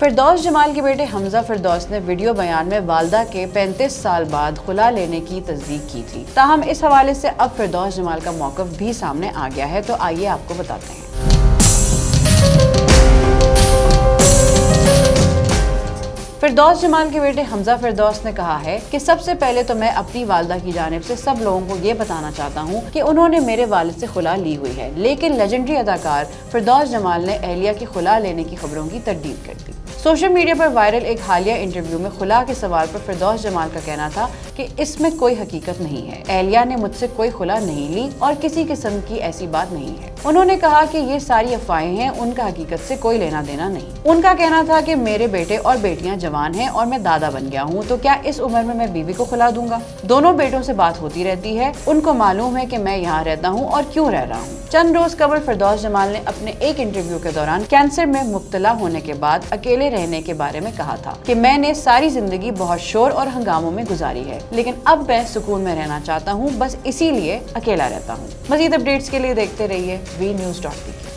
फिरदौस जमाल के बेटे हमजा फिरदौस ने वीडियो बयान में वालदा के 35 साल बाद खुला लेने की तस्दीक की थी। ताहम इस हवाले से अब फिरदौस जमाल का मौक़िफ़ भी सामने आ गया है, तो आइए आपको बताते हैं। फिरदौस जमाल के बेटे हमजा फिरदौस ने कहा है कि सबसे पहले तो मैं अपनी वालदा की जानिब से सब लोगों को ये बताना चाहता हूँ कि उन्होंने मेरे वालिद से खुला ली हुई है, लेकिन लेजेंडरी अदाकार फिरदौस जमाल ने एहलिया की खुला लेने की खबरों की तरदीद कर दी। सोशल मीडिया पर वायरल एक हालिया इंटरव्यू में खुला के सवाल पर फिरदौस जमाल का कहना था कि इसमें कोई हकीकत नहीं है, एहलिया ने मुझसे कोई खुला नहीं ली और किसी किस्म की ऐसी बात नहीं है। उन्होंने कहा कि ये सारी अफवाहें हैं, उनका हकीकत से कोई लेना देना नहीं। उनका कहना था कि मेरे बेटे और बेटियां जवान हैं और मैं दादा बन गया हूं, तो क्या इस उम्र में मैं बीवी को खुला दूंगा? दोनों बेटों से बात होती रहती है, उनको मालूम है कि मैं यहाँ रहता हूँ और क्यों रह रहा हूँ। चंद रोज कबल फिरदौस जमाल ने अपने एक इंटरव्यू के दौरान कैंसर में मुब्तला होने के बाद अकेले रहने के बारे में कहा था कि मैंने सारी जिंदगी बहुत शोर और हंगामों में गुजारी है, लेकिन अब मैं सुकून में रहना चाहता हूँ, बस इसीलिए अकेला रहता हूँ। मजीद अपडेट्स के लिए देखते रहिए VNews.tk।